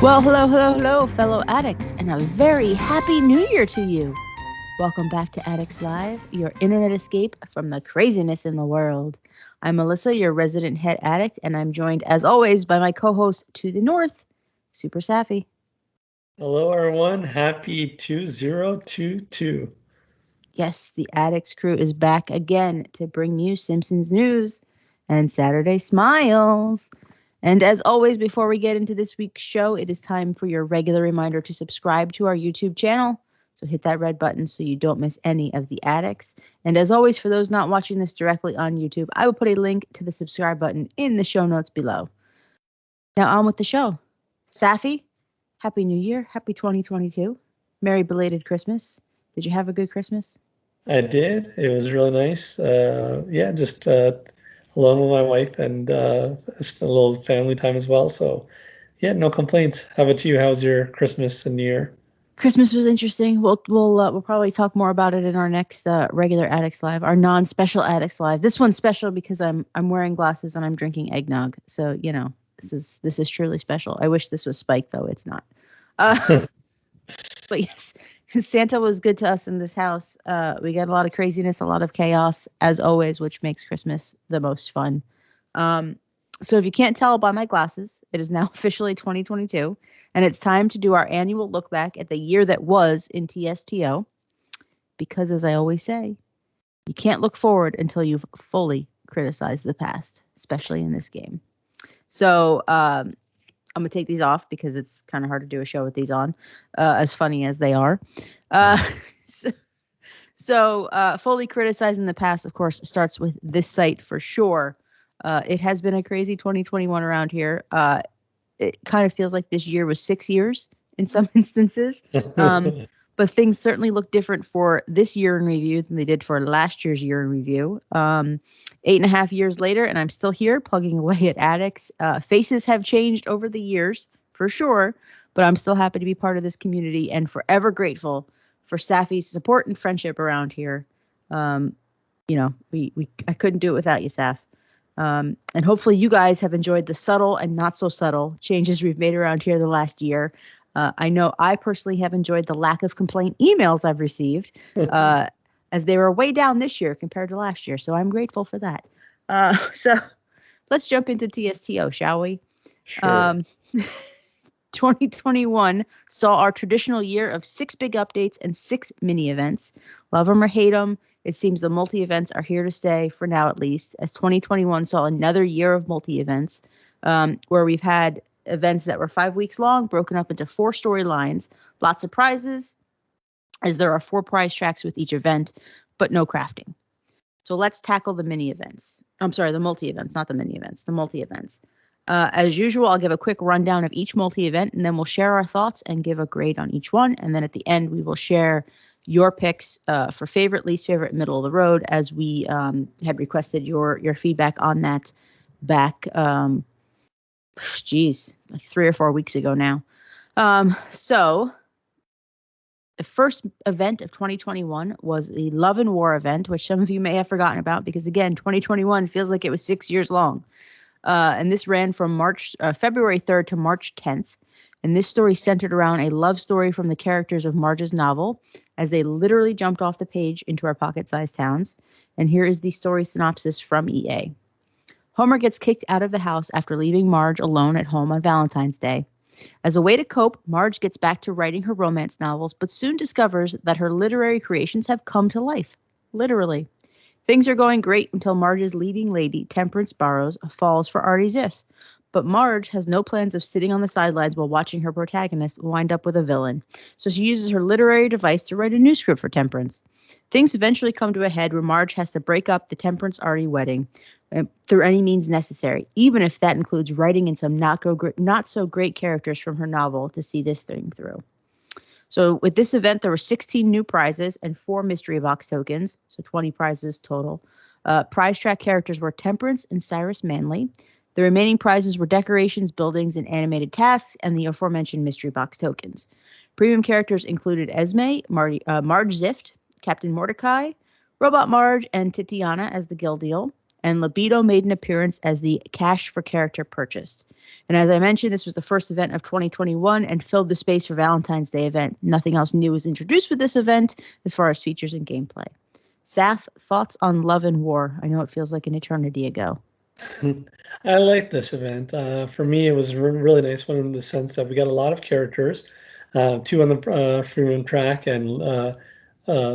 Well, hello, fellow addicts, and a very happy new year to you. Welcome back to Addicts Live, your internet escape from the craziness in the world. I'm Alissa, your resident head addict, and I'm joined, as always, by my co-host to the north, Super Safi. Hello, everyone. Happy 2022. Yes, the Addicts Crew is back again to bring you Simpsons news and Saturday smiles. And as always, before we get into this week's show, it is time for your regular reminder to subscribe to our YouTube channel. So hit that red button so you don't miss any of the addicts. And as always, for those not watching this directly on YouTube, I will put a link to the subscribe button in the show notes below. Now on with the show. Safi, Happy New Year. Happy 2022. Merry belated Christmas. Did you have a good Christmas? I did. It was really nice. Just alone with my wife and spent a little family time as well. So, yeah, no complaints. How about you? How was your Christmas and New Year? Christmas was interesting. We'll probably talk more about it in our next regular Addicts Live, our non-special Addicts Live. This one's special because I'm wearing glasses and I'm drinking eggnog. So this is truly special. I wish this was Spike though. It's not. But yes, Santa was good to us in this house. We got a lot of craziness, a lot of chaos as always, which makes Christmas the most fun. So if you can't tell by my glasses, it is now officially 2022. And it's time to do our annual look back at the year that was in TSTO. Because as I always say, you can't look forward until you've fully criticized the past, especially in this game. So I'm going to take these off because it's kind of hard to do a show with these on, as funny as they are. So fully criticizing the past, of course, starts with this site for sure. It has been a crazy 2021 around here. It kind of feels like this year was 6 years in some instances. But things certainly look different for this year in review than they did for last year's year in review. 8.5 years later, and I'm still here plugging away at Addicts. Faces have changed over the years, for sure, but I'm still happy to be part of this community and forever grateful for Safi's support and friendship around here. I couldn't do it without you, Saf. And hopefully you guys have enjoyed the subtle and not so subtle changes we've made around here the last year. I know I personally have enjoyed the lack of complaint emails I've received, as they were way down this year compared to last year. So I'm grateful for that. So let's jump into TSTO, shall we? Sure. 2021 saw our traditional year of 6 big updates and 6 mini events. Love them or hate them, it seems the multi-events are here to stay, for now at least, as 2021 saw another year of multi-events, where we've had events that were 5 weeks long, broken up into 4 storylines, lots of prizes, as there are 4 prize tracks with each event, but no crafting. So let's tackle the mini events. I'm sorry, the multi-events, not the mini events, the multi-events. As usual, I'll give a quick rundown of each multi-event, and then we'll share our thoughts and give a grade on each one. And then at the end, we will share your picks for favorite, least favorite, middle of the road, as we had requested your feedback on that back, like 3 or 4 weeks ago now. So the first event of 2021 was the Love and War event, which some of you may have forgotten about because, again, 2021 feels like it was 6 years long. And this ran from February 3rd to March 10th. And this story centered around a love story from the characters of Marge's novel as they literally jumped off the page into our pocket-sized towns. And here is the story synopsis from EA. Homer gets kicked out of the house after leaving Marge alone at home on Valentine's Day. As a way to cope, Marge gets back to writing her romance novels, but soon discovers that her literary creations have come to life. Literally. Things are going great until Marge's leading lady, Temperance Barrows, falls for Artie Ziff. But Marge has no plans of sitting on the sidelines while watching her protagonist wind up with a villain, so she uses her literary device to write a new script for Temperance. Things eventually come to a head where Marge has to break up the Temperance-Artie wedding through any means necessary, even if that includes writing in some not so great characters from her novel to see this thing through. So with this event, there were 16 new prizes and 4 mystery box tokens, so 20 prizes total. Prize track characters were Temperance and Cyrus Manley. The remaining prizes were decorations, buildings, and animated tasks, and the aforementioned mystery box tokens. Premium characters included Esme, Marge Zift, Captain Mordecai, Robot Marge, and Titiana as the Guild Deal. and Libido made an appearance as the cash for character purchase. And as I mentioned, this was the first event of 2021 and filled the space for Valentine's Day event. Nothing else new was introduced with this event as far as features and gameplay. Saf, thoughts on Love and War? I know it feels like an eternity ago. I like this event. For me, it was a really nice one in the sense that we got a lot of characters, two on the freemium track and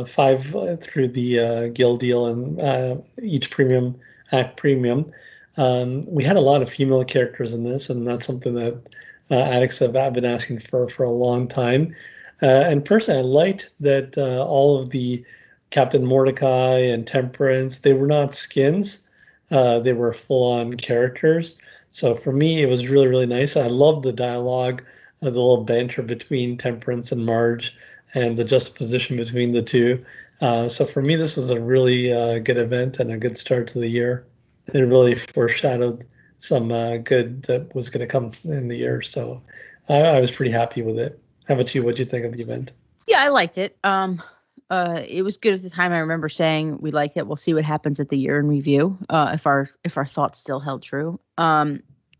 five through the guild deal and each premium act premium. We had a lot of female characters in this, and that's something that addicts have been asking for a long time. And personally, I liked that all of the Captain Mordecai and Temperance, they were not skins. They were full-on characters. So for me, it was really, really nice. I loved the dialogue, the little banter between Temperance and Marge, and the juxtaposition between the two. So for me, this was a really good event and a good start to the year. It really foreshadowed some good that was going to come in the year. So I was pretty happy with it. How about you? What'd you think of the event? Yeah, I liked it. It was good at the time. I remember saying we liked it. We'll see what happens at the year in review. If our thoughts still held true.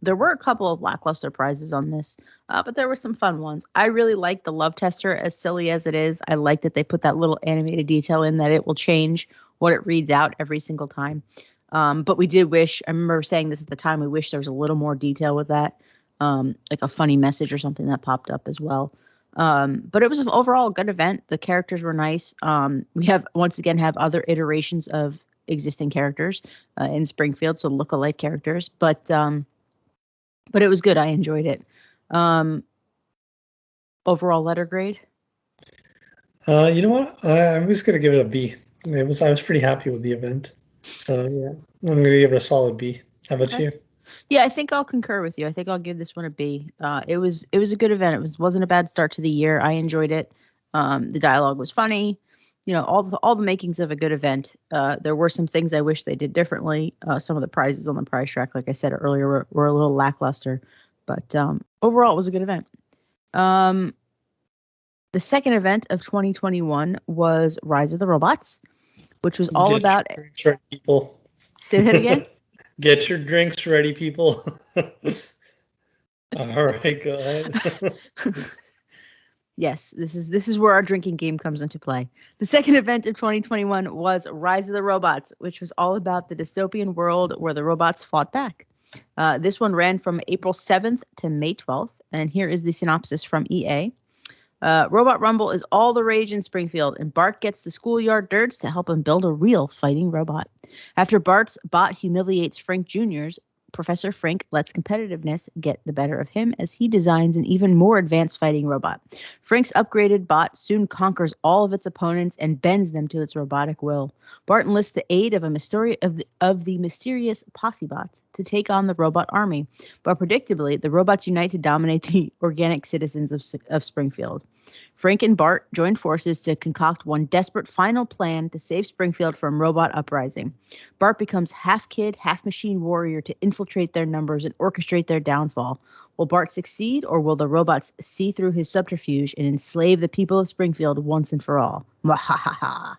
There were a couple of lackluster prizes on this, but there were some fun ones. I really liked the love tester, as silly as it is. I like that they put that little animated detail in that it will change what it reads out every single time. But we did wish, I remember saying this at the time, we wish there was a little more detail with that, like a funny message or something that popped up as well. But it was an overall good event. The characters were nice. We have once again have other iterations of existing characters in Springfield, so look-alike characters. But it was good. I enjoyed it. Overall letter grade. You know what? I'm just gonna give it a B. I was pretty happy with the event. So yeah, I'm gonna give it a solid B. How about Okay. you? Yeah, I think I'll concur with you. I think I'll give this one a B. It was a good event. It wasn't a bad start to the year. I enjoyed it. The dialogue was funny. You know, all the makings of a good event. There were some things I wish they did differently. Some of the prizes on the prize track, like I said earlier, were a little lackluster. But overall, it was a good event. The second event of 2021 was Rise of the Robots, which was all about. Get your drinks ready, people. Say that again. Get your drinks ready, people. All right, go ahead. Yes, this is where our drinking game comes into play. The second event of 2021 was Rise of the Robots, which was all about the dystopian world where the robots fought back. This one ran from April 7th to May 12th, and here is the synopsis from EA. Robot Rumble is all the rage in Springfield, and Bart gets the schoolyard nerds to help him build a real fighting robot. After Bart's bot humiliates Frank Jr.'s, Professor Frink lets competitiveness get the better of him as he designs an even more advanced fighting robot. Frink's upgraded bot soon conquers all of its opponents and bends them to its robotic will. Bart enlists the aid of the mysterious posse bots to take on the robot army, but predictably, the robots unite to dominate the organic citizens of Springfield. Frank and Bart join forces to concoct one desperate final plan to save Springfield from robot uprising. Bart becomes half kid, half machine warrior to infiltrate their numbers and orchestrate their downfall. Will Bart succeed, or will the robots see through his subterfuge and enslave the people of Springfield once and for all? Mwahaha.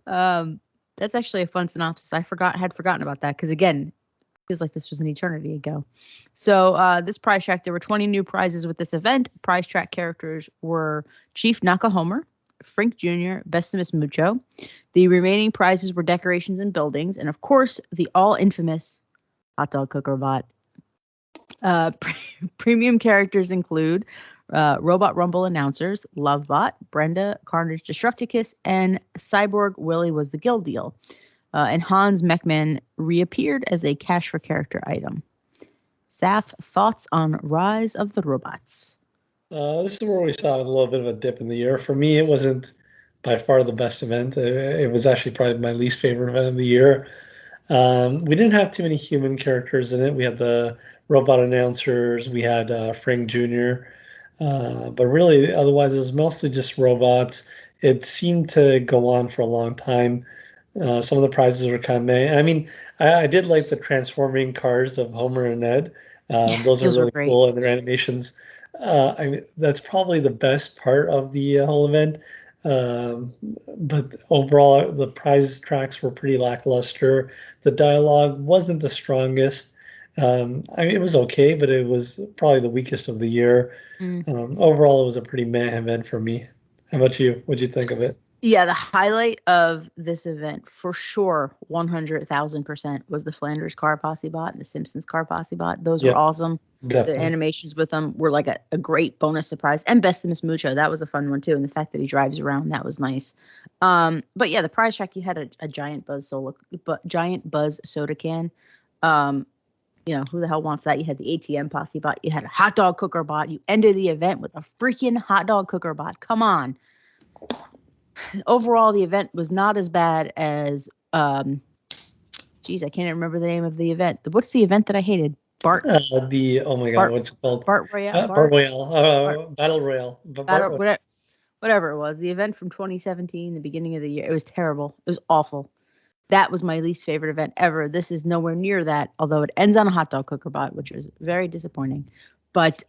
That's actually a fun synopsis. I had forgotten about that because, again, feels like this was an eternity ago. So this prize track, there were 20 new prizes with this event. Prize track characters were Chief Nakahomer, Frank Jr., Bestimus Mucho. The remaining prizes were decorations and buildings, and of course, the all-infamous hot dog cooker bot. Premium characters include Robot Rumble announcers, Lovebot, Brenda, Carnage Destructicus, and Cyborg Willie was the guild deal. And Hans Mechman reappeared as a cash for character item. Saf, thoughts on Rise of the Robots? This is where we saw a little bit of a dip in the year. For me, it wasn't by far the best event. It was actually probably my least favorite event of the year. We didn't have too many human characters in it. We had the robot announcers. We had Frank Jr. But really, otherwise, it was mostly just robots. It seemed to go on for a long time. Some of the prizes were kind of meh. I mean, I did like the transforming cars of Homer and Ned. Those are Those were really great. cool, and their animations. I mean, that's probably the best part of the whole event. Um, but overall, the prize tracks were pretty lackluster. The dialogue wasn't the strongest. I mean, it was okay, but it was probably the weakest of the year. Mm. Overall, it was a pretty meh event for me. How about you? What'd you think of it? Yeah, the highlight of this event for sure, 100,000% was the Flanders car posse bot and the Simpsons car posse bot. Those were Yep, awesome. The definitely. animations with them were like a great bonus surprise. And Bestimus Mucho, that was a fun one too. And the fact that he drives around, that was nice. But yeah, the prize track, you had a giant buzz soda can. Who the hell wants that? You had the ATM posse bot, you had a hot dog cooker bot. You ended the event with a freaking hot dog cooker bot. Come on. Overall, the event was not as bad as geez, I can't remember the name of the event. What's the event that I hated? Oh my God, Bart what's it called? Bart Royale Bart Royale, Bart Battle Royale, Bart Battle Royale. whatever it was. The event from 2017, the beginning of the year. It was terrible. It was awful. That was my least favorite event ever. This is nowhere near that, although it ends on a hot dog cooker bot, which was very disappointing. But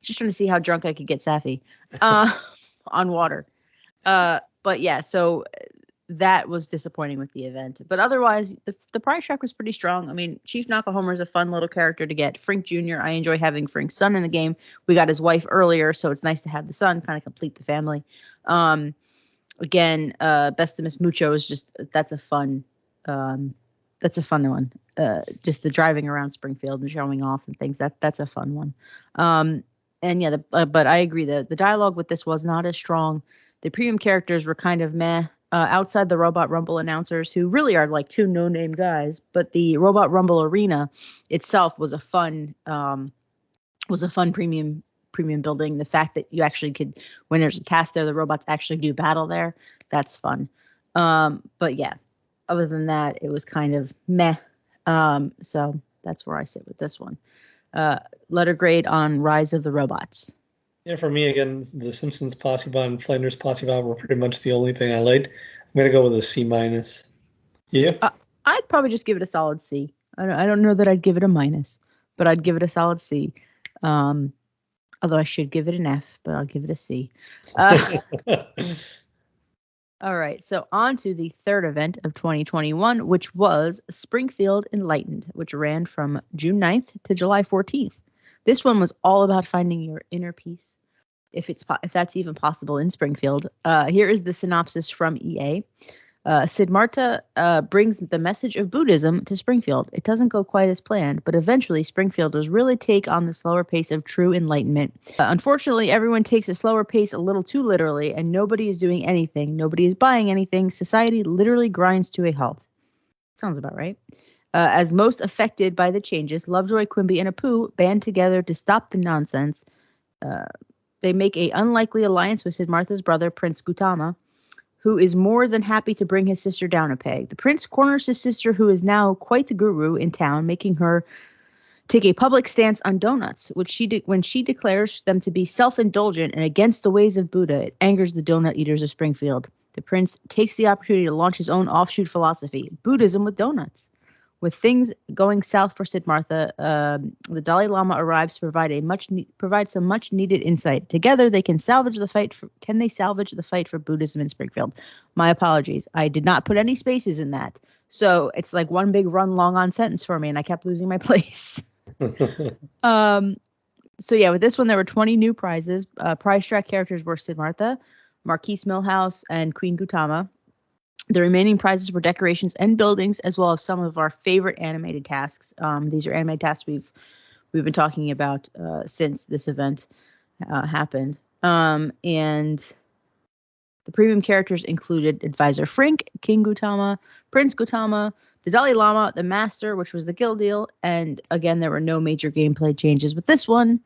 just trying to see how drunk I could get Safi on water. But yeah, so that was disappointing with the event. But otherwise, the prize track was pretty strong. I mean, Chief Nakahomer is a fun little character to get. Frink Jr., I enjoy having Frink's son in the game. We got his wife earlier, so it's nice to have the son kind of complete the family. Again, Bestimus Mucho is just that's a fun one. Just the driving around Springfield and showing off and things. That's a fun one. And yeah, but I agree that the dialogue with this was not as strong. The premium characters were kind of meh. Outside the Robot Rumble announcers, who really are like two no-name guys, but the Robot Rumble arena itself was a fun premium building. The fact that you actually could, when there's a task there, the robots actually do battle there. That's fun. But yeah, other than that, it was kind of meh. So that's where I sit with this one. Letter grade on Rise of the Robots. Yeah, for me again, the Simpsons posse bot and Flanders posse bot were pretty much the only thing I liked. I'm gonna go with a C minus. Yeah. I'd probably just give it a solid C. I don't know that I'd give it a minus, but I'd give it a solid C. Although I should give it an F, but I'll give it a C. All right, so on to the third event of 2021, which was Springfield Enlightened, which ran from June 9th to July 14th. This one was all about finding your inner peace, if that's even possible in Springfield. Here is the synopsis from EA. Sidmarta brings the message of Buddhism to Springfield. It doesn't go quite as planned, but eventually Springfielders really take on the slower pace of true enlightenment. Unfortunately, everyone takes a slower pace a little too literally, and nobody is doing anything. Nobody is buying anything. Society literally grinds to a halt. Sounds about right. As most affected by the changes, Lovejoy, Quimby, and Apu band together to stop the nonsense. They make a unlikely alliance with Sidmartha's brother, Prince Gautama, who is more than happy to bring his sister down a peg. The prince corners his sister, who is now quite the guru in town, making her take a public stance on donuts, which when she declares them to be self-indulgent and against the ways of Buddha. It angers the donut eaters of Springfield. The prince takes the opportunity to launch his own offshoot philosophy, Buddhism with donuts. With things going south for Sidmartha, the Dalai Lama arrives to provide some much needed insight. Together, they can salvage the fight. Can they salvage the fight for Buddhism in Springfield? My apologies, I did not put any spaces in that, so it's like one big run long on sentence for me, and I kept losing my place. So yeah, with this one, there were 20 new prizes. Prize track characters were Sidmartha, Marquise Millhouse, and Queen Gautama. The remaining prizes were decorations and buildings, as well as some of our favorite animated tasks. These are animated tasks we've been talking about since this event happened. And the premium characters included Advisor Frink, King Gautama, Prince Gautama, the Dalai Lama, the Master, which was the guild deal. And again, there were no major gameplay changes with this one.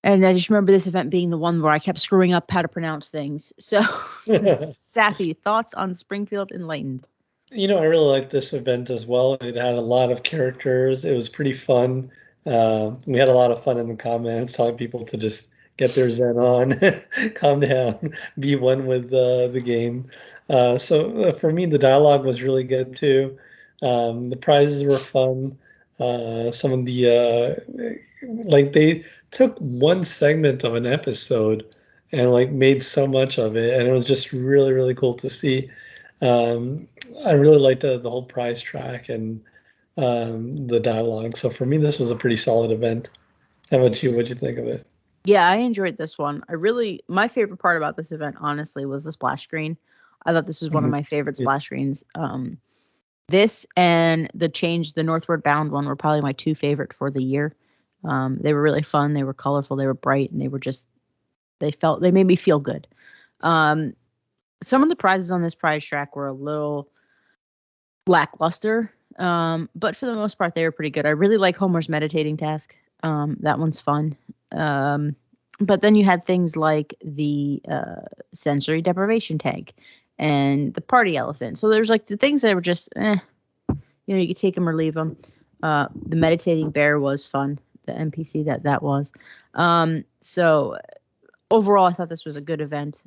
And I just remember this event being the one where I kept screwing up how to pronounce things. So, Safi, thoughts on Springfield Enlightened? I really liked this event as well. It had a lot of characters. It was pretty fun. We had a lot of fun in the comments, telling people to just get their zen on, calm down, be one with the game. So for me, the dialogue was really good too. The prizes were fun. Some of the like they took one segment of an episode and like made so much of it, and it was just really, really cool to see. Um, I really liked the whole prize track and the dialogue. So for me, this was a pretty solid event. How about you? What'd you think of it? Yeah, I enjoyed this one. My favorite part about this event, honestly, was the splash screen. I thought this was one of Mhm. my favorite Yeah. splash screens. This and the Northward Bound one were probably my two favorite for the year. They were really fun. They were colorful. They were bright, and they made me feel good. Um, some of the prizes on this prize track were a little lackluster, but for the most part, they were pretty good. I really like Homer's meditating task. That one's fun. Um, but then you had things like the sensory deprivation tank and the party elephant. So there's like the things that were just, you could take them or leave them. The meditating bear was fun. The NPC that was. So overall, I thought this was a good event.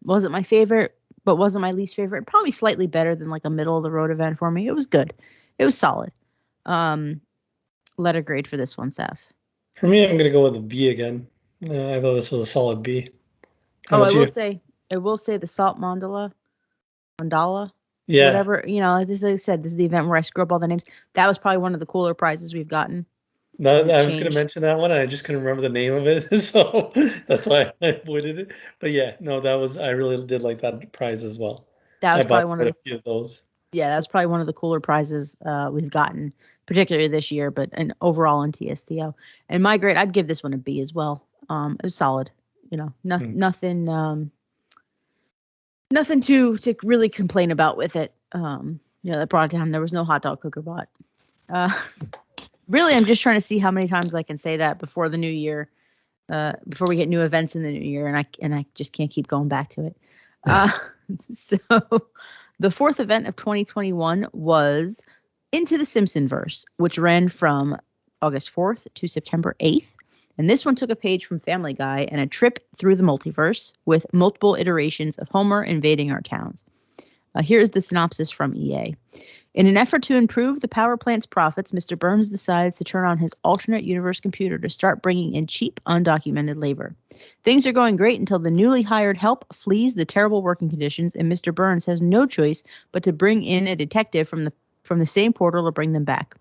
Wasn't my favorite, but wasn't my least favorite. Probably slightly better than like a middle of the road event for me. It was good. It was solid. Um, Letter grade for this one, Seth. For me, I'm gonna go with a B again. I thought this was a solid B. How Oh, about you? I will say the salt mandala, Yeah, whatever. This, like I said, this is the event where I screw up all the names. That was probably one of the cooler prizes we've gotten because that, it I was gonna changed. mention that one, and I just couldn't remember the name of it, so that's why I avoided it. But yeah, no, I really did like that prize as well. That I was bought probably one quite of a the few of those. Yeah, So, that's probably one of the cooler prizes we've gotten, particularly this year, but and overall in TSTO. And my grade, I'd give this one a B as well. It was solid. hmm. Nothing to really complain about with it. That brought it down. There was no hot dog cooker bot. Uh, really, I'm just trying to see how many times I can say that before the new year, before we get new events in the new year, and I just can't keep going back to it. Uh, so the fourth event of 2021 was Into the Simpson Verse, which ran from August 4th to September 8th. And this one took a page from Family Guy and a trip through the multiverse with multiple iterations of Homer invading our towns. Here's the synopsis from EA. In an effort to improve the power plant's profits, Mr. Burns decides to turn on his alternate universe computer to start bringing in cheap, undocumented labor. Things are going great until the newly hired help flees the terrible working conditions, and Mr. Burns has no choice but to bring in a detective from the same portal to bring them back.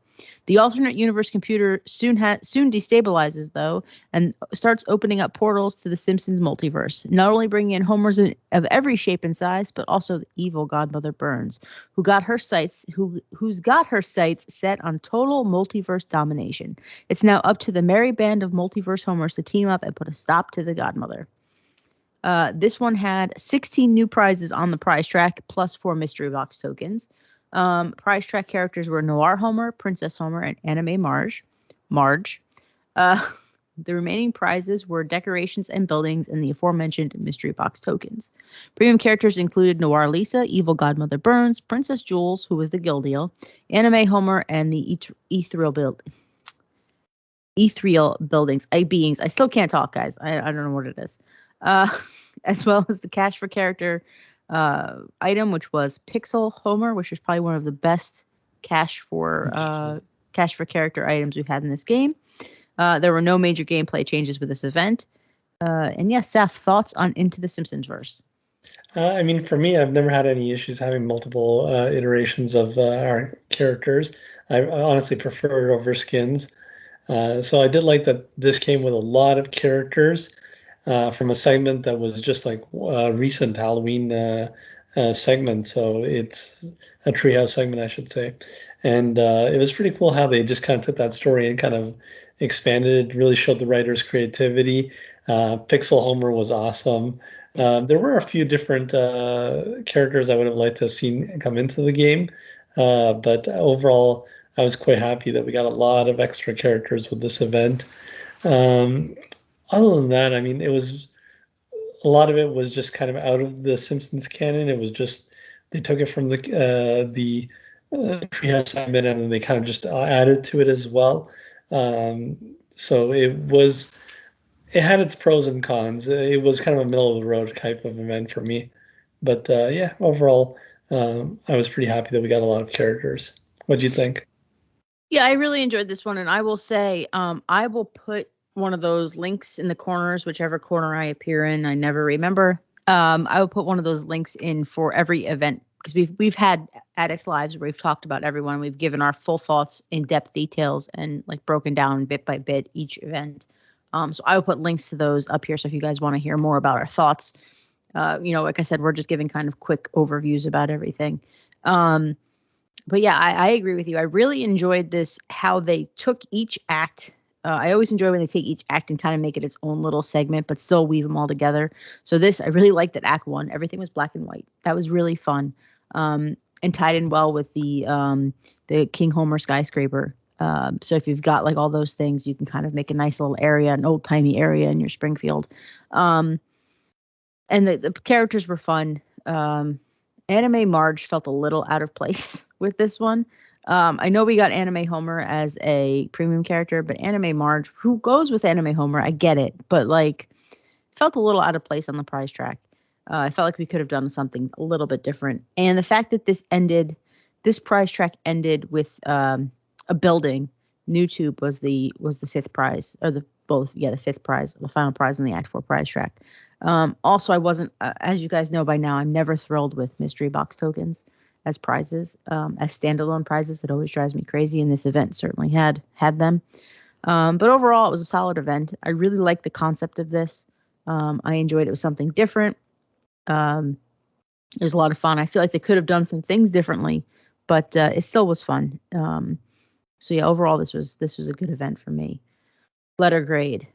The alternate universe computer soon destabilizes, though, and starts opening up portals to the Simpsons multiverse, not only bringing in Homers of every shape and size, but also the evil godmother Burns, who's got her sights set on total multiverse domination. It's now up to the merry band of multiverse Homers to team up and put a stop to the godmother. This one had 16 new prizes on the prize track, plus 4 mystery box tokens. Prize track characters were Noir Homer, Princess Homer, and Anime Marge. Uh, the remaining prizes were decorations and buildings and the aforementioned mystery box tokens. Premium characters included Noir Lisa, Evil Godmother Burns, Princess Jules, who was the Gildeal, Anime Homer, and the ethereal buildings, beings. I still can't talk, guys. I don't know what it is. Uh, as well as the cash for character item, which was Pixel Homer, which was probably one of the best cash for character items we've had in this game. There were no major gameplay changes with this event. And yes, Seth, thoughts on Into the Simpsons verse? I mean, for me, I've never had any issues having multiple iterations of our characters. I honestly prefer it over skins. So I did like that this came with a lot of characters from a segment that was just like a recent Halloween segment. So it's a treehouse segment, I should say. And it was pretty cool how they just kind of took that story and kind of expanded it, really showed the writer's creativity. Pixel Homer was awesome. Yes. There were a few different characters I would have liked to have seen come into the game. But overall, I was quite happy that we got a lot of extra characters with this event. Um, Other than that, I mean, it was a lot of it was just kind of out of the Simpsons canon. It was just they took it from the Treehouse segment and then they kind of just added to it as well. Um, so it had its pros and cons. It was kind of a middle of the road type of event for me. But yeah, overall, I was pretty happy that we got a lot of characters. What'd you think? Yeah, I really enjoyed this one, and I will say, I will put one of those links in the corners, whichever corner I appear in. I never remember. I will put one of those links in for every event because we've had Addicts Lives where we've talked about everyone. We've given our full thoughts, in-depth details, and like broken down bit by bit each event. So I will put links to those up here. So if you guys want to hear more about our thoughts, like I said, we're just giving kind of quick overviews about everything. But yeah, I agree with you. I really enjoyed this, how they took each act. I always enjoy when they take each act and kind of make it its own little segment, but still weave them all together. So this, I really liked that Act 1. Everything was black and white. That was really fun, and tied in well with the King Homer skyscraper. So if you've got like all those things, you can kind of make a nice little area, an old timey area in your Springfield. And the characters were fun. Anime Marge felt a little out of place with this one. I know we got Anime Homer as a premium character, but Anime Marge, who goes with Anime Homer, I get it, but like felt a little out of place on the prize track. I felt like we could have done something a little bit different. And the fact that this prize track ended with a building. New Tube was the fifth prize, or the fifth prize, the final prize on the Act 4 prize track. Also, I wasn't, as you guys know by now, I'm never thrilled with mystery box tokens as prizes, as standalone prizes. It always drives me crazy, and this event certainly had them. But overall, it was a solid event. I really liked the concept of this. I enjoyed it. It was something different. It was a lot of fun. I feel like they could have done some things differently, but it still was fun. So yeah, overall, this was a good event for me. Letter grade.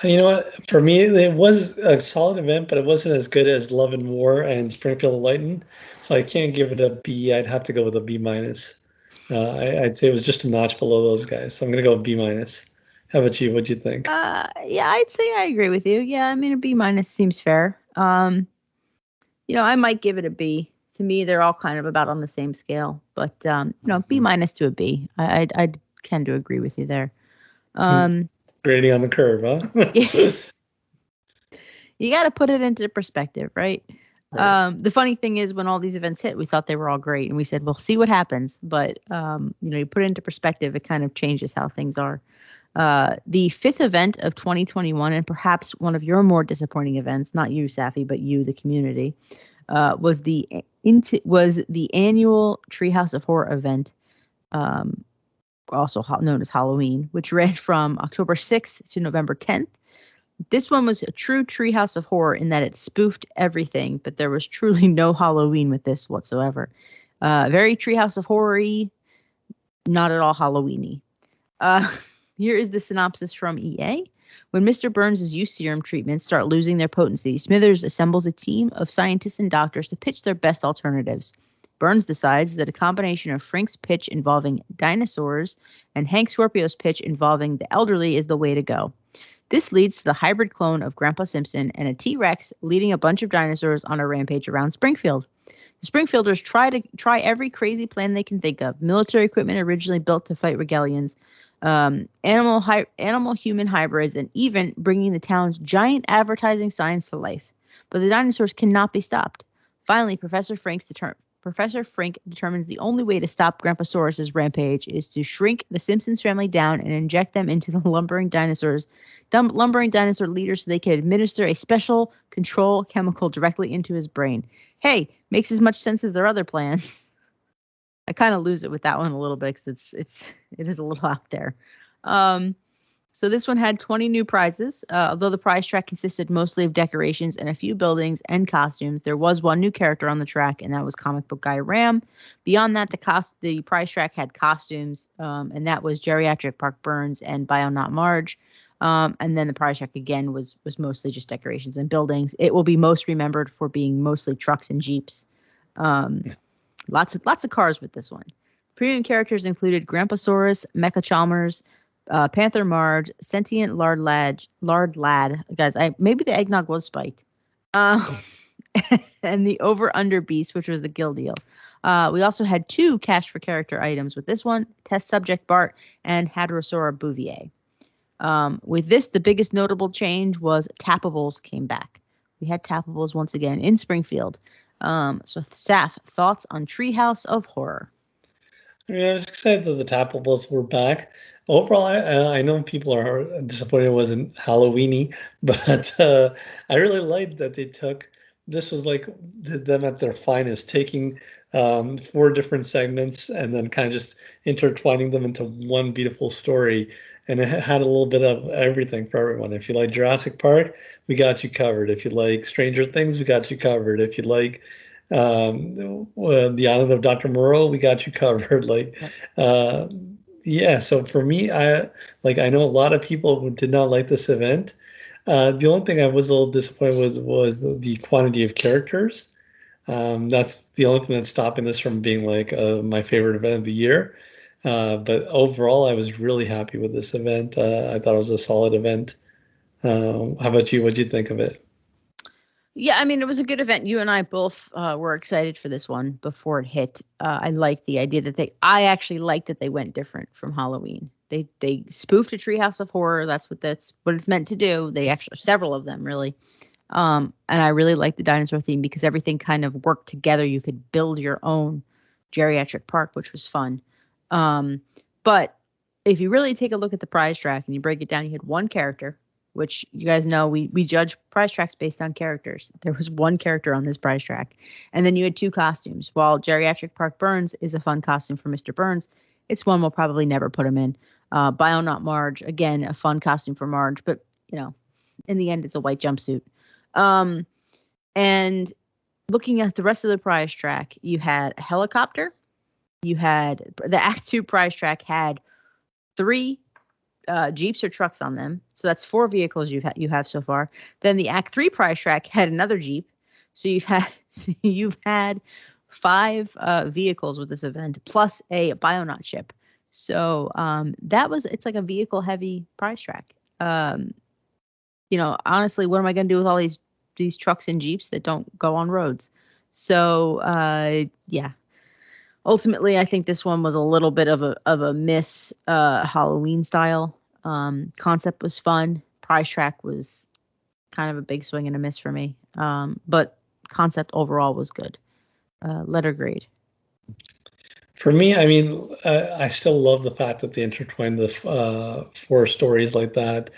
You know what? For me, it was a solid event, but it wasn't as good as Love and War and Springfield Enlightened. So I can't give it a B. I'd have to go with a B minus. I'd say it was just a notch below those guys. So I'm gonna go with B minus. How about you? What'd you think? Yeah, I'd say I agree with you. Yeah, I mean a B minus seems fair. I might give it a B. To me, they're all kind of about on the same scale, but B minus to a B. I tend to agree with you there. Grading on the curve, huh? You got to put it into perspective, right? Right. The funny thing is, when all these events hit, we thought they were all great, and we said, "We'll see what happens." But you put it into perspective, it kind of changes how things are. The fifth event of 2021, and perhaps one of your more disappointing events, not you, Safi, but you, the community, was the annual Treehouse of Horror event, also known as Halloween, which ran from October 6th to November 10th. This one was a true Treehouse of Horror in that it spoofed everything, but there was truly no Halloween with this whatsoever. Very Treehouse of Horror-y, not at all Halloween-y. Here is the synopsis from EA. When Mr. Burns' youth serum treatments start losing their potency, Smithers assembles a team of scientists and doctors to pitch their best alternatives. Burns decides that a combination of Frank's pitch involving dinosaurs and Hank Scorpio's pitch involving the elderly is the way to go. This leads to the hybrid clone of Grandpa Simpson and a T-Rex leading a bunch of dinosaurs on a rampage around Springfield. The Springfielders try every crazy plan they can think of. Military equipment originally built to fight Regalians, animal-human hybrids, and even bringing the town's giant advertising signs to life. But the dinosaurs cannot be stopped. Finally, Professor Frank determines the only way to stop Grandpasaurus's rampage is to shrink the Simpsons family down and inject them into the lumbering dinosaur leaders so they can administer a special control chemical directly into his brain. Hey, makes as much sense as their other plans. I kind of lose it with that one a little bit because it is a little out there. So this one had 20 new prizes. Although the prize track consisted mostly of decorations and a few buildings and costumes, there was one new character on the track, and that was comic book guy Ram. Beyond that, the prize track had costumes, and that was Geriatric Park Burns and Bionaut Marge. And then the prize track again was mostly just decorations and buildings. It will be most remembered for being mostly trucks and Jeeps. Lots of cars with this one. Premium characters included Grandpasaurus, Mecha Chalmers, Panther Marge, Sentient Lard Lad. Guys, maybe the eggnog was spiked. And the Over Under Beast, which was the Gill Deal. We also had 2 cash for character items with this one: Test Subject Bart and Hadrosaur Bouvier. With this, the biggest notable change was Tappables came back. We had Tappables once again in Springfield. So Saf, thoughts on Treehouse of Horror? I mean, I was excited that the Tappables were back. Overall, I know people are disappointed it wasn't Halloweeny, but I really liked that they took this was like them at their finest, taking four different segments and then kind of just intertwining them into one beautiful story. And it had a little bit of everything for everyone. If you like Jurassic Park, we got you covered. If you like Stranger Things, we got you covered. If you like the island of Dr. Moreau, we got you covered. Like, Yep. uh, yeah. So for me, I know a lot of people who did not like this event. The only thing I was a little disappointed was the quantity of characters. That's the only thing that's stopping this from being like my favorite event of the year. But overall, I was really happy with this event. I thought it was a solid event. How about you? What do you think of it? Yeah, I mean, it was a good event. You and I both were excited for this one before it hit. I liked the idea that I actually liked that they went different from Halloween. They spoofed a Treehouse of Horror. That's what it's meant to do. They actually several of them really. And I really liked the dinosaur theme because everything kind of worked together. You could build your own geriatric park, which was fun. But if you really take a look at the prize track and you break it down, you had one character, which you guys know we judge prize tracks based on characters. There was one character on this prize track. And then you had two costumes. While Geriatric Park Burns is a fun costume for Mr. Burns, it's one we'll probably never put him in. Bionaut Marge, again, a fun costume for Marge, but in the end, it's a white jumpsuit. Um, and looking at the rest of the prize track, you had a helicopter. You had the Act Two prize track had three Jeeps or trucks on them. So that's four vehicles you have so far. Then the Act Three prize track had another Jeep. So you've had five vehicles with this event plus a Bionaut ship. So it's like a vehicle heavy prize track. Honestly, what am I going to do with all these trucks and Jeeps that don't go on roads? So yeah, ultimately, I think this one was a little bit of a miss. Halloween style concept was fun. Prize track was kind of a big swing and a miss for me. But concept overall was good. Letter grade. For me, I mean, I still love the fact that they intertwined the four stories like that,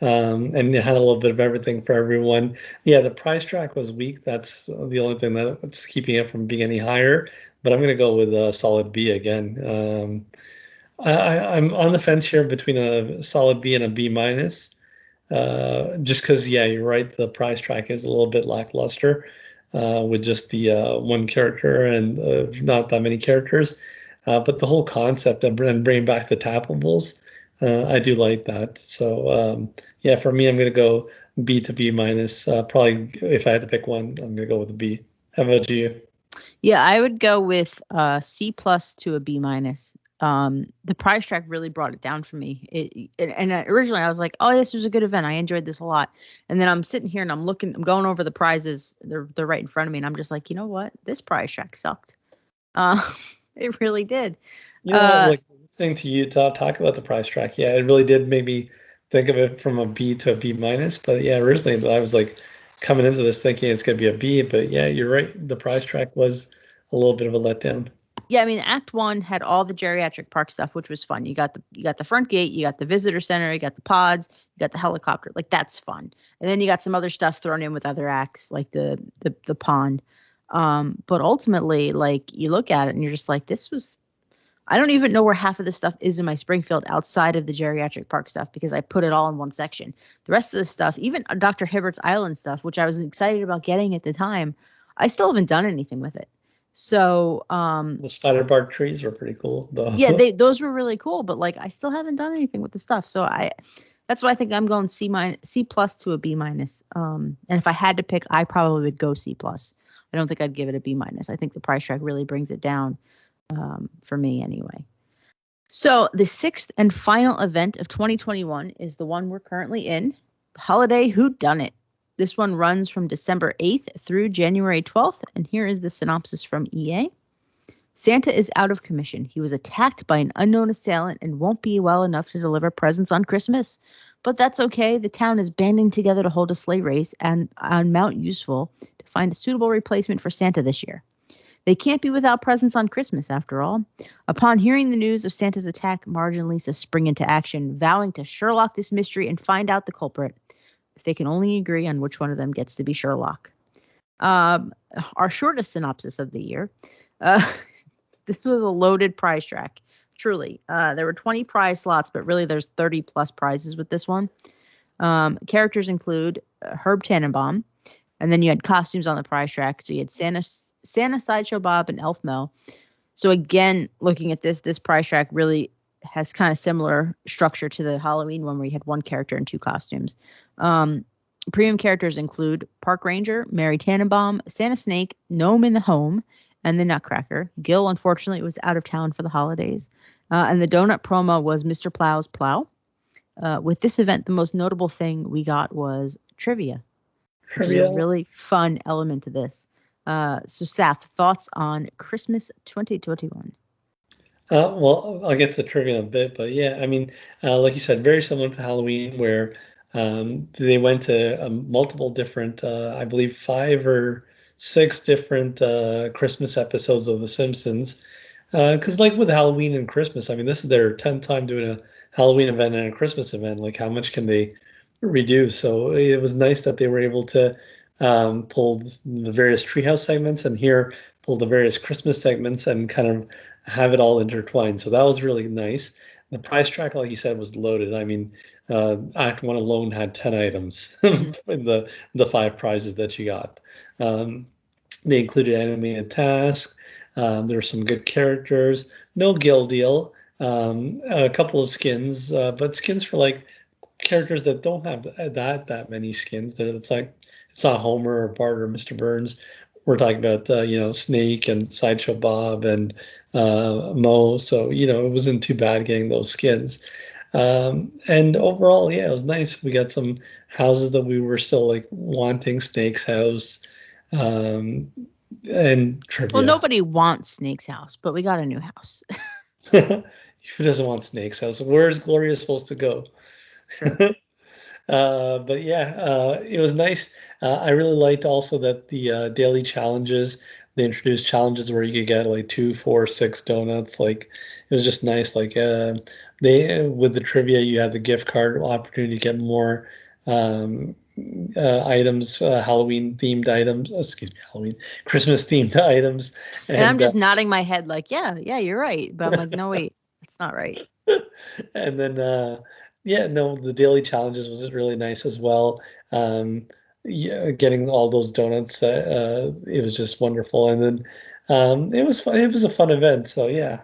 and it had a little bit of everything for everyone. Yeah, the price track was weak. That's the only thing that's keeping it from being any higher. But I'm going to go with a solid B again. I'm on the fence here between a solid B and a B minus. Just because, yeah, you're right. The price track is a little bit lackluster with just the one character and not that many characters. But the whole concept of and bringing back the tappables, I do like that. So yeah, for me, I'm gonna go B to B minus. Probably if I had to pick one, I'm gonna go with a B. How about you? Yeah, I would go with C+ to a B minus. The prize track really brought it down for me. Originally I was like, oh, this was a good event. I enjoyed this a lot. And then I'm sitting here and I'm going over the prizes. They're right in front of me, and I'm just like, you know what? This prize track sucked. Uh, it really did. You know what? Uh, Like listening to you talk about the price track, yeah, it really did make me think of it from a B to a B minus. But yeah, originally I was like coming into this thinking it's gonna be a B, but yeah, you're right. The price track was a little bit of a letdown. yeah, I mean, Act One had all the geriatric park stuff, which was fun. You got the front gate, you got the visitor center, you got the pods, you got the helicopter. Like that's fun. And then you got some other stuff thrown in with other acts, like the pond. But ultimately, like you look at it and you're just like, this was. I don't even know where half of this stuff is in my Springfield outside of the geriatric park stuff because I put it all in one section. The rest of the stuff, even Dr. Hibbert's Island stuff, which I was excited about getting at the time, I still haven't done anything with it. So, The spider bark trees were pretty cool, yeah, though. those were really cool, but like I still haven't done anything with the stuff. So that's why I think I'm going C+ to a B minus. And if I had to pick, I probably would go C+. I don't think I'd give it a B minus. I think the price track really brings it down, for me anyway. So the sixth and final event of 2021 is the one we're currently in, Holiday Whodunit. This one runs from December 8th through January 12th, and here is the synopsis from EA. Santa is out of commission. He was attacked by an unknown assailant and won't be well enough to deliver presents on Christmas. But that's okay. The town is banding together to hold a sleigh race and on Mount Useful to find a suitable replacement for Santa this year. They can't be without presents on Christmas, after all. Upon hearing the news of Santa's attack, Marge and Lisa spring into action, vowing to Sherlock this mystery and find out the culprit, if they can only agree on which one of them gets to be Sherlock. Our shortest synopsis of the year. This was a loaded prize track. Truly. There were 20 prize slots, but really there's 30 plus prizes with this one. Characters include Herb Tannenbaum, and then you had costumes on the prize track. So you had Santa, Sideshow Bob, and Elf Mo. So again, looking at this prize track really has kind of similar structure to the Halloween one where you had one character and two costumes. Premium characters include Park Ranger, Mary Tannenbaum, Santa Snake, Gnome in the Home, and the Nutcracker. Gil, unfortunately, was out of town for the holidays. And the donut promo was Mr. Plow's Plow. With this event, the most notable thing we got was trivia. Which is a really fun element to this. So, Saf, thoughts on Christmas 2021? Well, I'll get to the trivia in a bit, but yeah, I mean, like you said, very similar to Halloween, where they went to multiple different, I believe 5 or 6 different Christmas episodes of The Simpsons. Because like with Halloween and Christmas, I mean, this is their 10th time doing a Halloween event and a Christmas event. Like, how much can they redo? So it was nice that they were able to pull the various Treehouse segments and here pull the various Christmas segments and kind of have it all intertwined. So that was really nice. The prize track, like you said, was loaded. I mean, Act 1 alone had 10 items in the 5 prizes that you got. They included animated tasks. There were some good characters. No Gil deal. A couple of skins, but skins for like characters that don't have that many skins. It's like it's not Homer or Bart or Mr. Burns. We're talking about Snake and Sideshow Bob and Mo. So it wasn't too bad getting those skins. And overall, yeah, it was nice. We got some houses that we were still like wanting. Snake's house. And trivia. Well, nobody wants Snake's house, but we got a new house. Who doesn't want Snake's house? Where's Gloria supposed to go? Sure. But yeah, it was nice. I really liked also that the daily challenges, they introduced challenges where you could get like 2, 4, 6 donuts. Like it was just nice. Like they with the trivia, you had the gift card opportunity to get more items, Halloween themed items. Excuse me, Halloween, Christmas themed items. And I'm just nodding my head like, yeah, you're right. But I'm like, no, wait, it's not right. And then the daily challenges was really nice as well. Yeah, getting all those donuts, it was just wonderful. And then it was fun. It was a fun event. So yeah,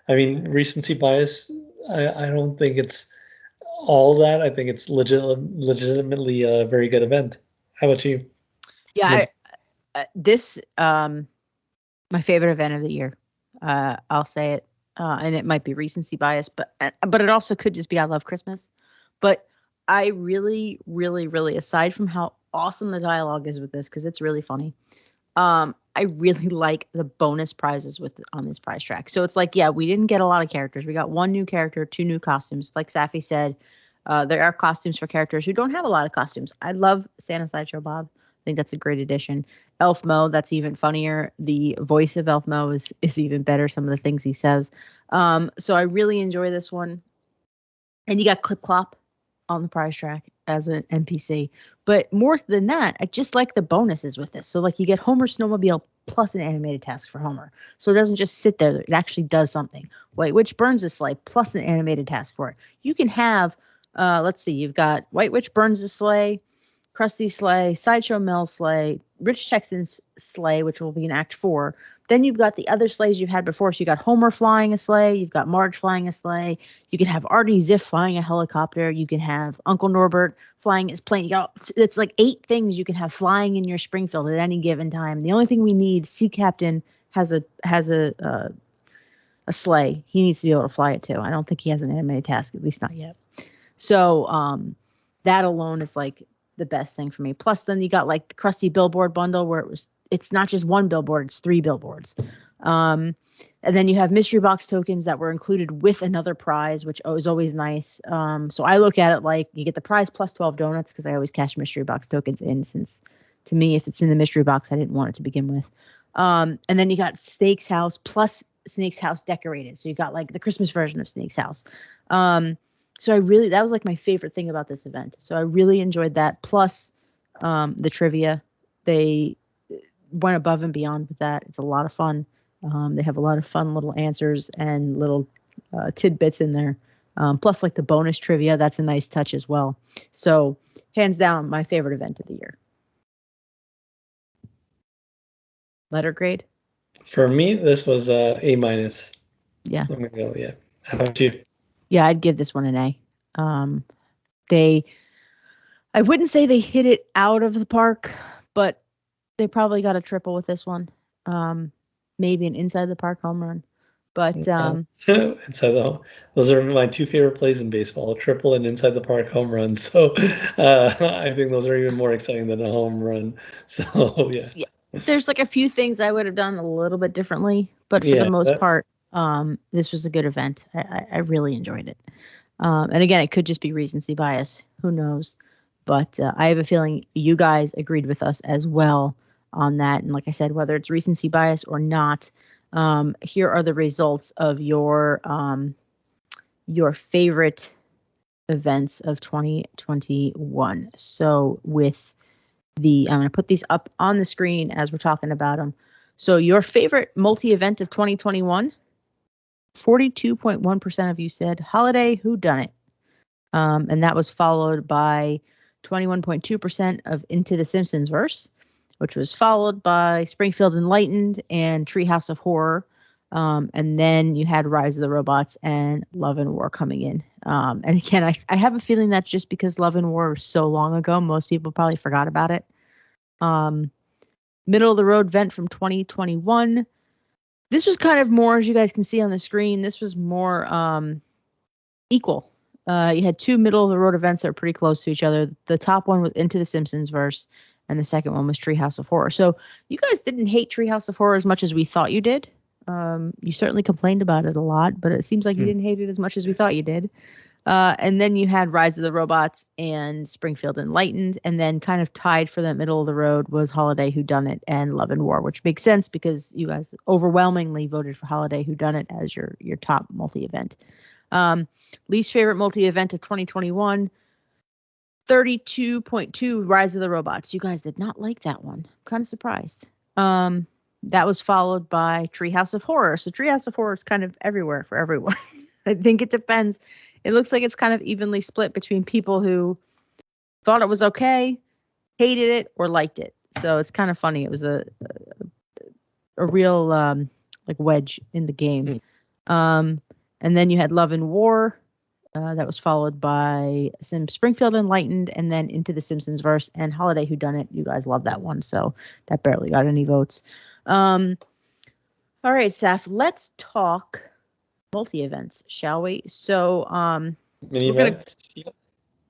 I mean, recency bias. I don't think it's all that. I think it's legitimately a very good event. How about you? Yeah, this my favorite event of the year. I'll say it. And it might be recency bias, but it also could just be I love Christmas. But I really, really, really, aside from how awesome the dialogue is with this, because it's really funny, I really like the bonus prizes on this prize track. So it's like, yeah, we didn't get a lot of characters. We got 1 new character, 2 new costumes. Like Safi said, there are costumes for characters who don't have a lot of costumes. I love Santa Sideshow Bob. I think that's a great addition. Elf Mo, that's even funnier. The voice of Elf Mo is even better. Some of the things he says. So I really enjoy this one. And you got Clip Clop on the prize track as an NPC. But more than that, I just like the bonuses with this. So like you get Homer Snowmobile plus an animated task for Homer. So it doesn't just sit there. It actually does something. White Witch burns a sleigh plus an animated task for it. You can have, let's see, you've got White Witch burns a sleigh, Krusty sleigh, Sideshow Mel's sleigh, Rich Texan's sleigh, which will be in Act 4. Then you've got the other sleighs you've had before. So you got Homer flying a sleigh. You've got Marge flying a sleigh. You can have Artie Ziff flying a helicopter. You can have Uncle Norbert flying his plane. It's like 8 things you can have flying in your Springfield at any given time. The only thing we need, Sea Captain has a sleigh. He needs to be able to fly it too. I don't think he has an animated task, at least not yet. So that alone is like the best thing for me. Plus, then you got like the Krusty Billboard bundle where it's not just 1 billboard, it's 3 billboards. And then you have mystery box tokens that were included with another prize, which is always nice. So I look at it like you get the prize plus 12 donuts because I always cash mystery box tokens in, since to me, if it's in the mystery box, I didn't want it to begin with. And then you got Snake's House plus Snake's House decorated. So you got like the Christmas version of Snake's House. So that was like my favorite thing about this event. So I really enjoyed that. Plus the trivia, they went above and beyond with that. It's a lot of fun. They have a lot of fun little answers and little tidbits in there. Plus like the bonus trivia, that's a nice touch as well. So hands down, my favorite event of the year. Letter grade? For me, this was A minus. Yeah. I'm gonna go, yeah. How about you? Yeah, I'd give this one an A. I wouldn't say they hit it out of the park, but they probably got a triple with this one. Maybe an inside the park home run. But So those are my two favorite plays in baseball: a triple and inside the park home run. So I think those are even more exciting than a home run. So yeah. There's like a few things I would have done a little bit differently, but for the most part, this was a good event. I really enjoyed it. And again, it could just be recency bias. Who knows? But I have a feeling you guys agreed with us as well on that. And like I said, whether it's recency bias or not, here are the results of your favorite events of 2021. So with I'm going to put these up on the screen as we're talking about them. So your favorite multi-event of 2021, 42.1% of you said Holiday Whodunit. And that was followed by 21.2% of Into the Simpsons Verse, which was followed by Springfield Enlightened and Treehouse of Horror. And then you had Rise of the Robots and Love and War coming in. And again, I have a feeling that's just because Love and War was so long ago, most people probably forgot about it. Middle of the road event from 2021. This was kind of more, as you guys can see on the screen, this was more equal. You had two middle of the road events that were pretty close to each other. The top one was Into the Simpsons Verse, and the second one was Treehouse of Horror. So you guys didn't hate Treehouse of Horror as much as we thought you did. You certainly complained about it a lot, but it seems like you didn't hate it as much as we thought you did. And then you had Rise of the Robots and Springfield Enlightened, and then kind of tied for that middle of the road was Holiday Whodunit and Love and War, which makes sense because you guys overwhelmingly voted for Holiday Whodunit as your top multi-event. Least favorite multi-event of 2021, 32.2 Rise of the Robots. You guys did not like that one. I'm kind of surprised. That was followed by Treehouse of Horror. So Treehouse of Horror is kind of everywhere for everyone. I think it depends. It looks like it's kind of evenly split between people who thought it was okay, hated it, or liked it. So it's kind of funny. It was a real like wedge in the game. And then you had Love and War. That was followed by some Springfield Enlightened, and then Into the Simpsons Verse and Holiday Whodunit. You guys love that one, so that barely got any votes. All right, Saf, let's talk multi-events, shall we? So Mini events.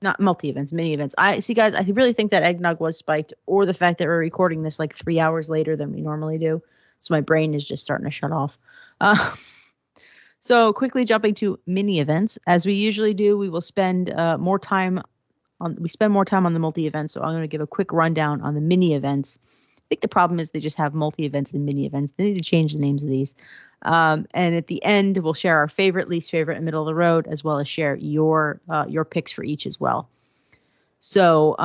Not multi-events, mini events. I see, guys, I really think that eggnog was spiked, or the fact that we're recording this like 3 hours later than we normally do. So my brain is just starting to shut off. So quickly jumping to mini events, as we usually do, we will spend more time on the multi events. So I'm going to give a quick rundown on the mini events. I think the problem is they just have multi events and mini events. They need to change the names of these. And at the end, we'll share our favorite, least favorite, and middle of the road, as well as share your picks for each as well. So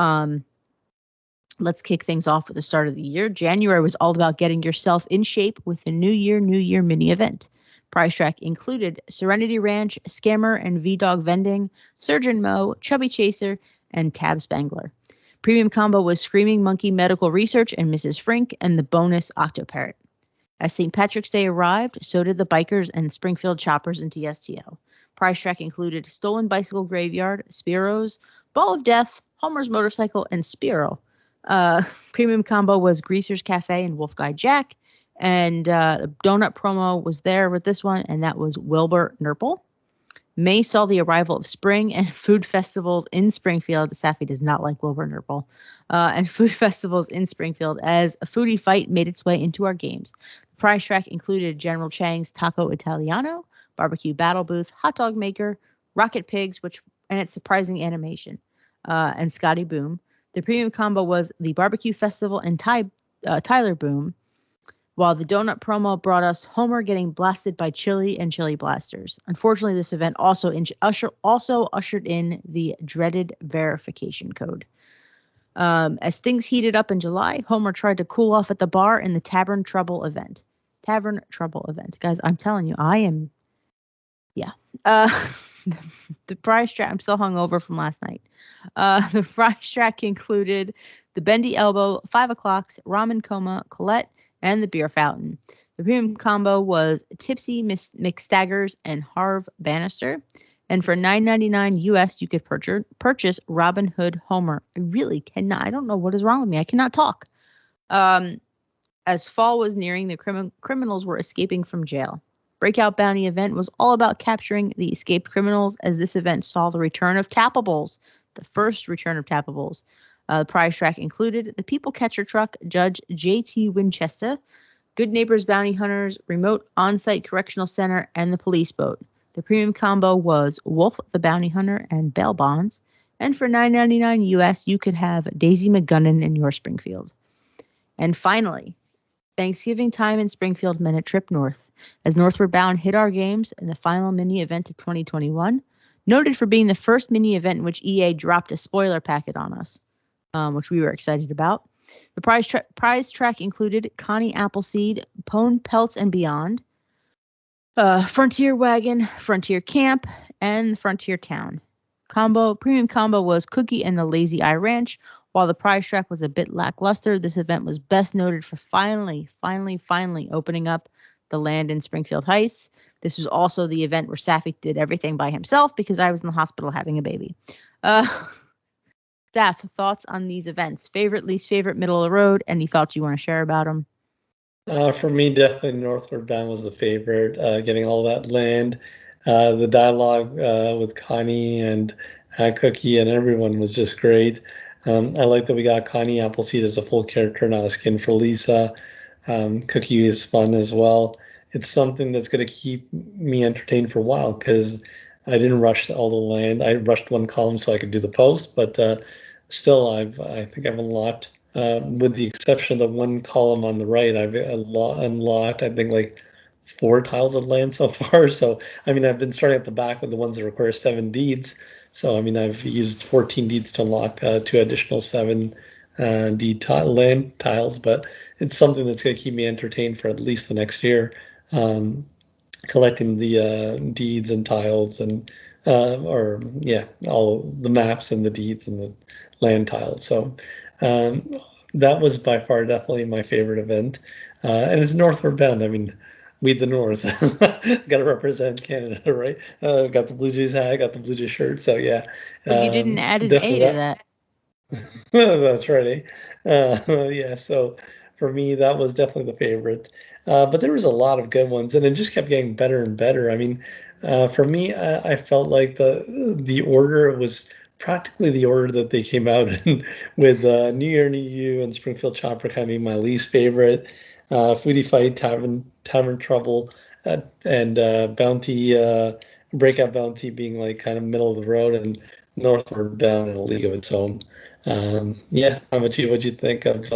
let's kick things off with the start of the year. January was all about getting yourself in shape with the New Year mini event. Price track included Serenity Ranch, Scammer and V-Dog Vending, Surgeon Mo, Chubby Chaser, and Tab Spangler. Premium combo was Screaming Monkey Medical Research and Mrs. Frink, and the bonus Octoparrot. As St. Patrick's Day arrived, so did the Bikers and Springfield Choppers and TSTO. Price track included Stolen Bicycle Graveyard, Spiro's, Ball of Death, Homer's Motorcycle, and Spiro. Premium combo was Greaser's Cafe and Wolf Guy Jack. And the donut promo was there with this one, and that was Wilbur Nurple. May saw the arrival of spring and food festivals in Springfield. Safi does not like Wilbur Nurple. And food festivals in Springfield as a foodie fight made its way into our games. The prize track included General Chang's Taco Italiano, Barbecue Battle Booth, Hot Dog Maker, Rocket Pigs, and its surprising animation, and Scotty Boom. The premium combo was the Barbecue Festival and Tyler Boom. while the donut promo brought us Homer getting blasted by Chili and Chili Blasters. Unfortunately, this event also ushered in the dreaded verification code. As things heated up in July, Homer tried to cool off at the bar in the Tavern Trouble event. Guys, I'm telling you, I am, yeah. The prize track, I'm still hungover from last night. The prize track included the Bendy Elbow, 5 o'clocks, Ramen Coma, Colette, and the Beer Fountain. The premium combo was Tipsy McStaggers and Harv Bannister. And for $9.99 US, you could purchase Robin Hood Homer. I really cannot. I don't know what is wrong with me. I cannot talk. As fall was nearing, the criminals were escaping from jail. Breakout Bounty event was all about capturing the escaped criminals, as this event saw the return of Tappables, the first return of Tappables. The prize track included the People Catcher Truck, Judge J.T. Winchester, Good Neighbors Bounty Hunters, Remote On-Site Correctional Center, and the Police Boat. The premium combo was Wolf the Bounty Hunter and Bail Bonds. And for $9.99 US, you could have Daisy McGunnan in your Springfield. And finally, Thanksgiving time in Springfield meant a trip north, as Northward Bound hit our games in the final mini event of 2021, noted for being the first mini event in which EA dropped a spoiler packet on us, which we were excited about. The prize track included Connie Appleseed, Pone Pelts and Beyond, Frontier Wagon, Frontier Camp, and Frontier Town. Premium combo was Cookie and the Lazy Eye Ranch. While the prize track was a bit lackluster, this event was best noted for finally opening up the land in Springfield Heights. This was also the event where Safi did everything by himself because I was in the hospital having a baby. Steph, thoughts on these events? Favorite, least favorite, middle of the road? Any thoughts you want to share about them? For me, definitely Northward Bound was the favorite. Getting all that land, the dialogue with Connie and Cookie and everyone was just great. I like that we got Connie Appleseed as a full character, not a skin for Lisa. Cookie is fun as well. It's something that's going to keep me entertained for a while because I didn't rush all the land. I rushed one column so I could do the post, but still, I think I've unlocked, with the exception of the one column on the right, I've unlocked, I think, like 4 tiles of land so far. So, I mean, I've been starting at the back with the ones that require 7 deeds. So, I mean, I've used 14 deeds to unlock 2 additional 7 land tiles, but it's something that's going to keep me entertained for at least the next year. Collecting the deeds and tiles and all the maps and the deeds and the land tiles. So that was by far definitely my favorite event. And it's Northward Bound. I mean, we the North. Got to represent Canada, right? Got the Blue Jays hat, got the Blue Jays shirt. So yeah. But you didn't add an A to that. That's right. Yeah, so for me, that was definitely the favorite. But there was a lot of good ones, and it just kept getting better and better. I mean, for me, I felt like the order was practically the order that they came out in, with New Year, New You, and Springfield Chopper kind of being my least favorite. Foodie Fight, Tavern Trouble, and Breakout Bounty being like kind of middle of the road, and Northward Bound in a league of its own. Yeah, how about you? What'd you think of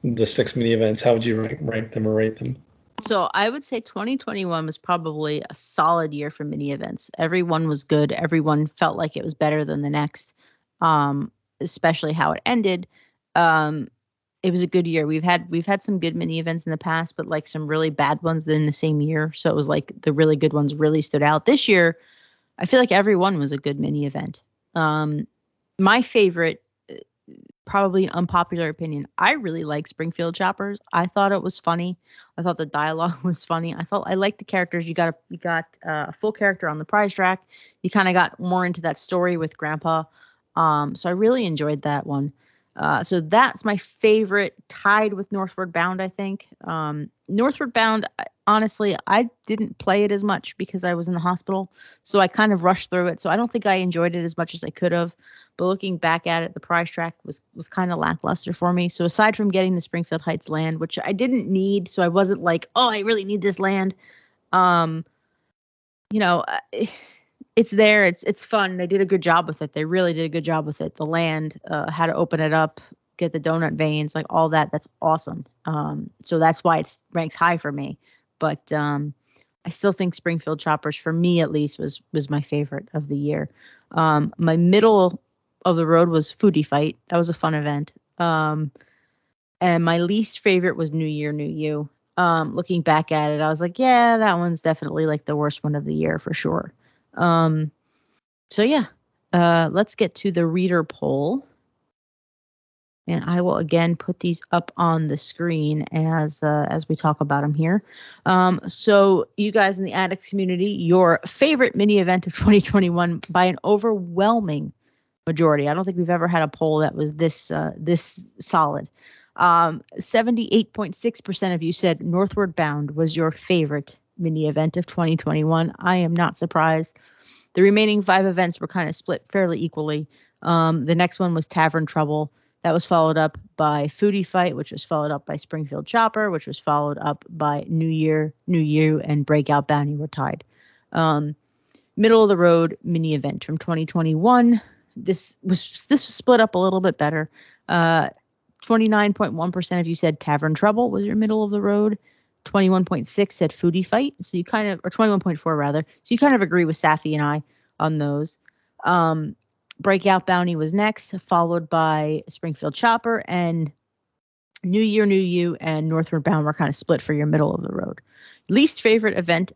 the 6 mini events? How would you rank them or rate them? So I would say 2021 was probably a solid year for mini events. Everyone was good. Everyone felt like it was better than the next, especially how it ended. It was a good year. We've had some good mini events in the past, but like some really bad ones in the same year. So it was like the really good ones really stood out. This year, I feel like everyone was a good mini event. My favorite, probably unpopular opinion, I really like Springfield Choppers. I thought it was funny. I thought the dialogue was funny. I liked the characters. You got a full character on the prize track. You kind of got more into that story with Grandpa. So I really enjoyed that one. So that's my favorite, tied with Northward Bound, I think. Northward Bound, honestly, I didn't play it as much because I was in the hospital. So I kind of rushed through it. So I don't think I enjoyed it as much as I could have. But looking back at it, the prize track was kind of lackluster for me. So aside from getting the Springfield Heights land, which I didn't need, so I wasn't like, oh, I really need this land. It's there. It's fun. They did a good job with it. They really did a good job with it. The land, how to open it up. get the donut veins, like all that. That's awesome. So that's why it ranks high for me. But I still think Springfield Choppers, for me at least, was my favorite of the year. My middle of the road was Foodie Fight. That was a fun event. And my least favorite was New Year, New You. Looking back at it, I was like, yeah, that one's definitely like the worst one of the year for sure. So yeah, let's get to the reader poll. And I will again put these up on the screen as we talk about them here. So you guys in the Addicts community, your favorite mini event of 2021 by an overwhelming majority. I don't think we've ever had a poll that was this solid. 78.6% of you said Northward Bound was your favorite mini event of 2021. I am not surprised. The remaining 5 events were kind of split fairly equally. The next one was Tavern Trouble. That was followed up by Foodie Fight, which was followed up by Springfield Chopper, which was followed up by New Year, New You, and Breakout Bounty were tied. Middle of the road mini event from 2021. This was split up a little bit better. 29.1% of you said Tavern Trouble was your middle of the road. 21.6 said Foodie Fight. So you kind of, or 21.4 rather. So you kind of agree with Safi and I on those. Breakout Bounty was next, followed by Springfield Chopper, and New Year, New You, and Northward Bound were kind of split for your middle of the road. Least favorite mini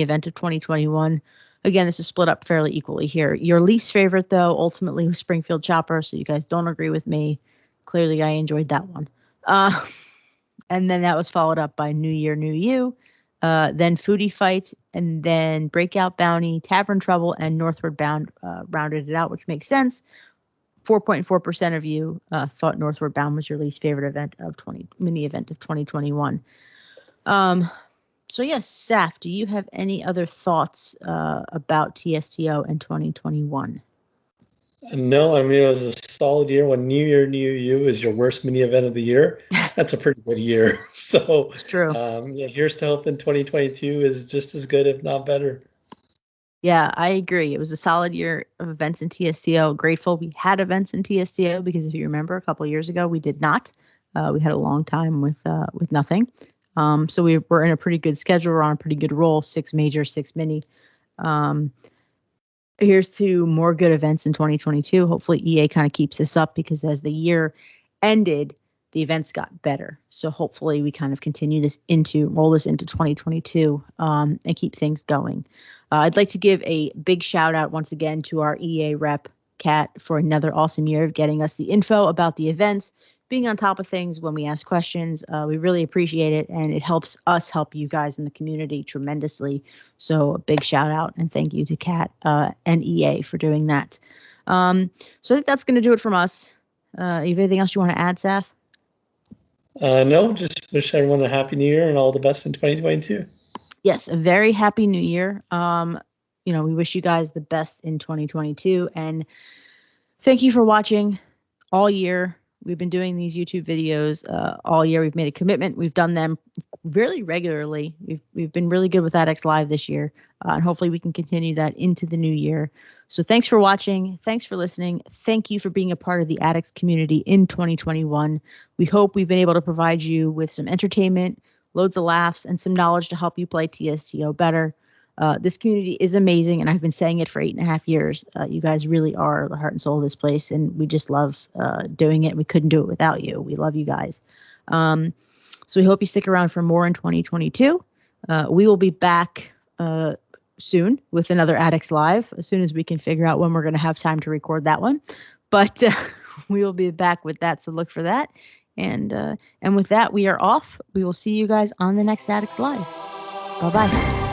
event of 2021. Again, this is split up fairly equally here. Your least favorite, though, ultimately was Springfield Chopper, so you guys don't agree with me. Clearly, I enjoyed that one. And then that was followed up by New Year, New You, then Foodie Fight, and then Breakout Bounty, Tavern Trouble, and Northward Bound rounded it out, which makes sense. 4.4% of you thought Northward Bound was your least favorite mini event of 2021. So yes, Saf, do you have any other thoughts about TSTO in 2021? No, I mean, it was a solid year. When New Year, New You is your worst mini event of the year, that's a pretty good year. So it's true. Yeah, here's to hoping 2022 is just as good, if not better. Yeah, I agree. It was a solid year of events in TSTO. Grateful we had events in TSTO because if you remember, a couple of years ago we did not. We had a long time with nothing. So we were in a pretty good schedule. We're on a pretty good roll. 6 major, 6 mini. Here's to more good events in 2022. Hopefully EA kind of keeps this up because as the year ended, the events got better. So hopefully we kind of continue this roll this into 2022 and keep things going. I'd like to give a big shout out once again to our EA rep, Kat, for another awesome year of getting us the info about the events, being on top of things when we ask questions. We really appreciate it, and it helps us help you guys in the community tremendously. So a big shout out and thank you to Kat and EA for doing that. So I think that's going to do it from us. You have anything else you want to add, Saf? No, just wish everyone a happy new year and all the best in 2022. Yes, a very happy new year. We wish you guys the best in 2022, and thank you for watching all year. We've been doing these YouTube videos all year. We've made a commitment. We've done them really regularly. We've been really good with Addicts Live this year, and hopefully we can continue that into the new year. So thanks for watching. Thanks for listening. Thank you for being a part of the Addicts community in 2021. We hope we've been able to provide you with some entertainment, loads of laughs, and some knowledge to help you play TSTO better. This community is amazing, and I've been saying it for 8.5 years. You guys really are the heart and soul of this place, and we just love doing it. We couldn't do it without you. We love you guys. So we hope you stick around for more in 2022. We will be back soon with another Addicts Live as soon as we can figure out when we're going to have time to record that one. But we will be back with that, so look for that. And with that, we are off. We will see you guys on the next Addicts Live. Bye-bye.